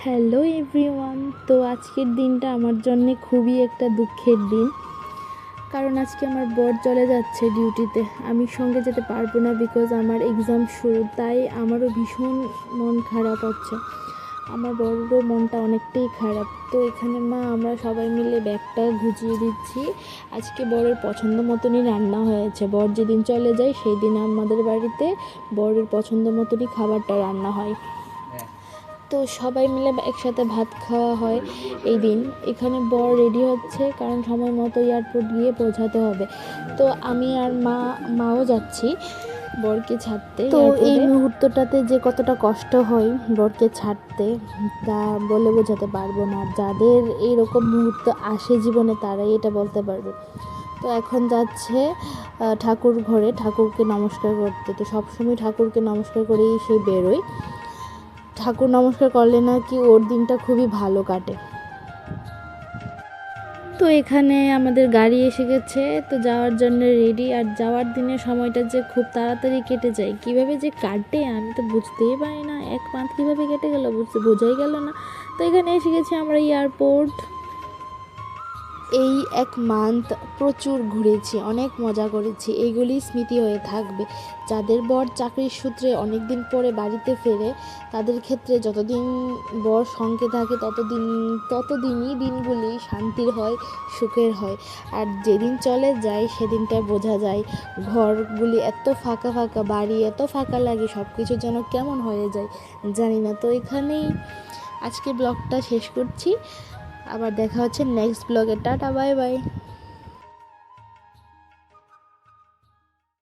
Hello everyone. তো আজকের দিনটা আমার জন্য খুবই একটা দুঃখের দিন, কারণ আজকে আমার বর চলে যাচ্ছে ডিউটিতে। আমি সঙ্গে যেতে পারবো না, বিকজ আমার এক্সাম শুরু, তাই আমারও ভীষণ মন খারাপ হচ্ছে। আমার বড়রও মনটা অনেকটাই খারাপ। তো এখানে আমরা সবাই মিলে ব্যাগটা গুছিয়ে দিচ্ছি। আজকে বরের পছন্দ মতনই রান্না হয়েছে। বর যেদিন চলে যায় সেই দিন আমাদের বাড়িতে বরের পছন্দ মতনই খাবারটা রান্না হয়। তো সবাই মিলে একসাথে ভাত খাওয়া হয় এই দিন। এখানে বর রেডি হচ্ছে, কারণ সময় মতো এয়ারপোর্ট গিয়ে পৌঁছাতে হবে। তো আমি আর মাও যাচ্ছি বরকে ছাড়তে। তো এই মুহূর্তটাতে যে কতটা কষ্ট হয় বরকে ছাড়তে, তা বলে বোঝাতে পারবো না। যাদের এইরকম মুহূর্ত আসে জীবনে তারাই এটা বলতে পারবে। তো এখন যাচ্ছে ঠাকুর ঘরে ঠাকুরকে নমস্কার করতে। তো সবসময় ঠাকুরকে নমস্কার করেই সে বেরোয়। ঠাকুর নমস্কার করলে নাকি ওর দিনটা খুবই ভালো কাটে। তো এখানে আমাদের গাড়ি এসে গেছে, তো যাওয়ার জন্য রেডি। আর যাওয়ার দিনের সময়টা যে খুব তাড়াতাড়ি কেটে যায়, কিভাবে যে কাটে আমি তো বুঝতেই পারি না। এক মান্থ কীভাবে কেটে গেল বোঝাই গেল না। তো এখানে এসে গেছি আমরা এয়ারপোর্ট। এই এক মান্থ প্রচুর ঘুরেছি, অনেক মজা করেছি, এইগুলি স্মৃতি হয়ে থাকবে। যাদের বর চাকরির সূত্রে অনেক দিন পরে বাড়িতে ফেরে, তাদের ক্ষেত্রে যতদিন বর সঙ্গে থাকে ততদিনই দিনগুলি শান্তির হয়, সুখের হয়। আর যেদিন চলে যায় সেদিনটা বোঝা যায়। ঘরগুলি এত ফাঁকা ফাঁকা, বাড়ি এত ফাঁকা লাগে, সব কিছু যেন কেমন হয়ে যায় জানি না। তো এখানেই আজকে ব্লগটা শেষ করছি। আবার দেখা হচ্ছে নেক্সট ব্লগে। Tata, bye bye.